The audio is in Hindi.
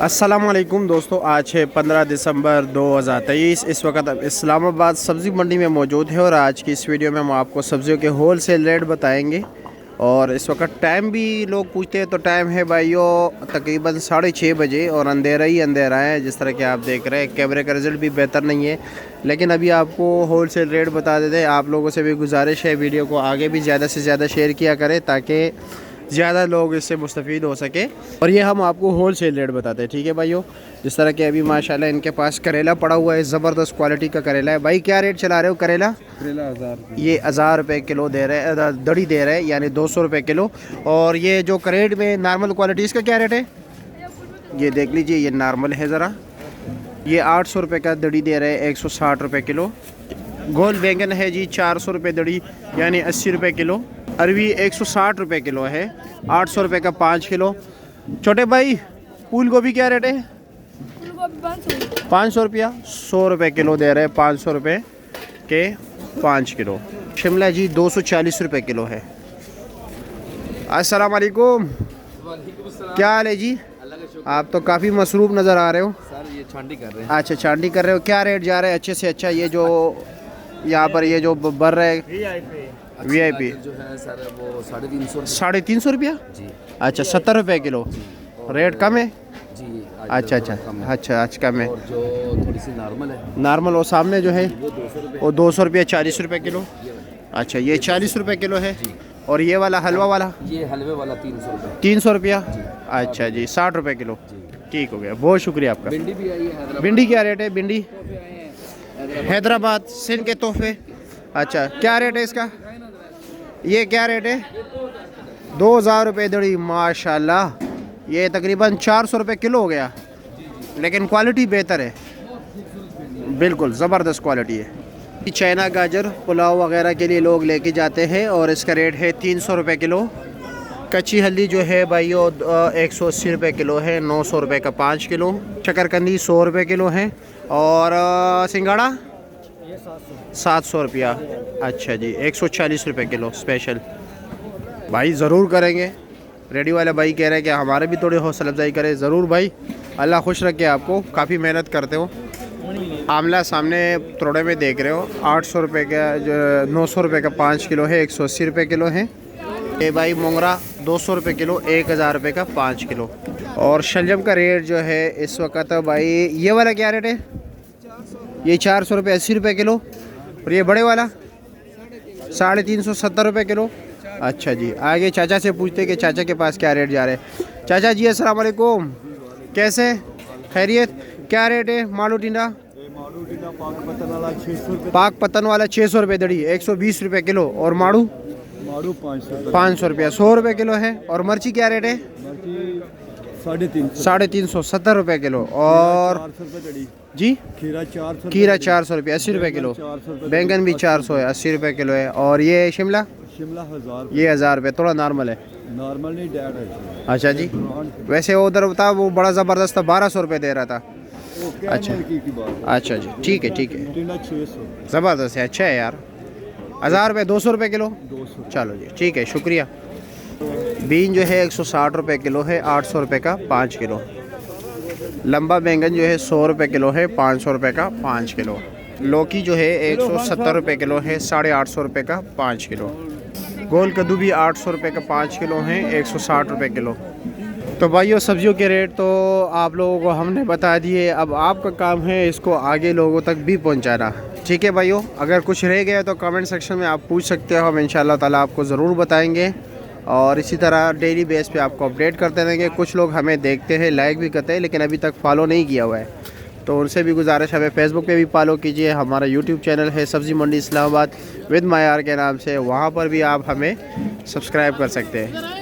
अस्सलाम वालेकुम दोस्तों, आज है 15 दिसंबर 2023। इस वक्त अब इस्लामाबाद सब्ज़ी मंडी में मौजूद है और आज की इस वीडियो में हम आपको सब्ज़ियों के होल सेल रेट बताएंगे। और इस वक्त टाइम भी लोग पूछते हैं तो टाइम है भाइयों तकरीबन 6:30 बजे और अंधेरा ही अंधेरा है। जिस तरह के आप देख रहे हैं कैमरे का रिज़ल्ट भी बेहतर नहीं है, लेकिन अभी आपको होल सेल रेट बता देते हैं। आप लोगों से भी गुजारिश है वीडियो को आगे भी ज़्यादा से ज़्यादा शेयर किया करें ताकि ज़्यादा लोग इससे मुस्तफ़ीद हो सके। और ये हम आपको होल सेल रेट बताते हैं, ठीक है भाइयों। जिस तरह के अभी माशाल्लाह इनके पास करेला पड़ा हुआ है, ज़बरदस्त क्वालिटी का करेला है। भाई क्या रेट चला रहे हो करेला? करेला 1000। ये 1000 रुपये किलो दे रहे हैं, दड़ी दे रहे हैं, यानी 200 रुपये किलो। और ये जो करेट में नॉर्मल क्वालिटी इसका क्या रेट है? ये देख लीजिए, ये नॉर्मल है ज़रा, ये 800 रुपये का दड़ी दे रहे हैं, 160 रुपये किलो। गोल बैंगन है जी 400 रुपये दड़ी, यानी 80 रुपये किलो। अरवी 160 रुपये किलो है, 800 रुपये का 5 किलो। छोटे भाई फूल गोभी क्या रेट है? 500 रुपया, 100 रुपये किलो दे रहे हैं, 500 रुपये के 5 किलो। शिमला जी 240 रुपये किलो है। अस्सलाम वालेकुम, क्या हाल है जी? आप तो काफ़ी मसरूफ़ नज़र आ रहे हो सर। ये छांटी कर रहे हैं। अच्छा, छांटी कर रहे हो। क्या रेट जा रहा है अच्छे से अच्छा? ये जो यहाँ पर ये जो बढ़ रहा है VIP जो है सर वो 350। 350 रुपया जी। अच्छा, 70 रुपये किलो। रेट कम है जी। अच्छा अच्छा अच्छा, आज कम है। और जो थोड़ी सी नॉर्मल है, नॉर्मल वो सामने जो है वो 200 रुपये। वो 200 रुपये, 40 रुपये किलो। अच्छा, ये 40 रुपये किलो है। और ये वाला हलवा वाला ये हलवे वाला 300 रुपये। 300 रुपया। अच्छा जी, 60 रुपये किलो। ठीक हो गया, बहुत शुक्रिया आपका। भिंडी भी आई है। भिंडी क्या रेट है? भिंडी हैदराबाद सिंध के तोहफे। अच्छा, क्या रेट है इसका? ये क्या रेट है? 2000 रुपये दड़ी। माशाल्लाह, ये तकरीबन 400 रुपये किलो हो गया, लेकिन क्वालिटी बेहतर है, बिल्कुल ज़बरदस्त क्वालिटी है। चाइना गाजर पुलाव वगैरह के लिए लोग लेके जाते हैं और इसका रेट है 300 रुपये किलो। कच्ची हल्दी जो है भाइयों 180 रुपये किलो है, 900 रुपये का 5 किलो। शकरकंदी 100 रुपये किलो है। और सिंगाड़ा 700 रुपया। अच्छा जी, 140 रुपये किलो स्पेशल। भाई ज़रूर करेंगे, रेडी वाले भाई कह रहे हैं कि हमारे भी थोड़ी हौसला अफजाई करें। ज़रूर भाई, अल्लाह खुश रखे आपको, काफ़ी मेहनत करते हो। आमला सामने तोड़े में देख रहे हो, 800 रुपये का जो 900 रुपये का 5 किलो है, 180 रुपये किलो है। ये भाई मोंगरा 200 रुपये किलो, 1000 रुपये का 5 किलो। और शलजम का रेट जो है इस वक्त भाई, ये वाला क्या रेट है? ये 400 रुपये 80 रुपये किलो। और ये बड़े वाला 350 रुपये किलो। अच्छा जी, आगे चाचा से पूछते कि चाचा के पास क्या रेट जा रहे हैं। चाचा जी अस्सलाम वालेकुम, कैसे खैरियत? क्या रेट है मालू टिंडा? पाक पतन वाला 600 रुपये दड़ी, 120 रुपये किलो। और माड़ू 500 रुपया, 100 रुपये किलो है। और मिर्ची क्या रेट है? 350, 70 रुपये किलो। और जी खीरा 400 रुपये, 80 रुपये किलो। बैंगन भी 400 है, 80 रुपये किलो है। और ये शिमला 1000। ये 1000 रुपये, थोड़ा नॉर्मल है। नॉर्मल नहीं, डेड है। अच्छा जी, वैसे वो उधर था वो बड़ा ज़बरदस्त था, 1200 रुपये दे रहा था। अच्छा अच्छा जी, ठीक है ठीक है, 600। ज़बरदस्त है, अच्छा है यार। 1000 रुपये, 200 रुपये किलो। 200। चलो जी, ठीक है, शुक्रिया। बीन जो है 160 रुपये किलो है, 800 रुपये का 5 किलो। लंबा बैंगन जो है 100 रुपये किलो है, 500 रुपये का 5 किलो। लौकी जो है 170 रुपये किलो है, 850 रुपये का 5 किलो। गोल कद्दू भी 800 रुपये का 5 किलो है, 160 रुपये किलो। तो भाइयों सब्जियों के रेट तो आप लोगों को हमने बता दिए, अब आपका काम है इसको आगे लोगों तक भी पहुंचाना। ठीक है भाइयों, अगर कुछ रह गया तो कमेंट सेक्शन में आप पूछ सकते हो, हम इंशाल्लाह ताला आपको ज़रूर बताएंगे। और इसी तरह डेली बेस पे आपको अपडेट करते रहेंगे। कुछ लोग हमें देखते हैं, लाइक भी करते हैं, लेकिन अभी तक फॉलो नहीं किया हुआ है, तो उनसे भी गुजारिश, हमें फेसबुक पे भी फॉलो कीजिए। हमारा यूट्यूब चैनल है सब्ज़ी मंडी इस्लामाबाद विद मायार के नाम से, वहाँ पर भी आप हमें सब्सक्राइब कर सकते हैं।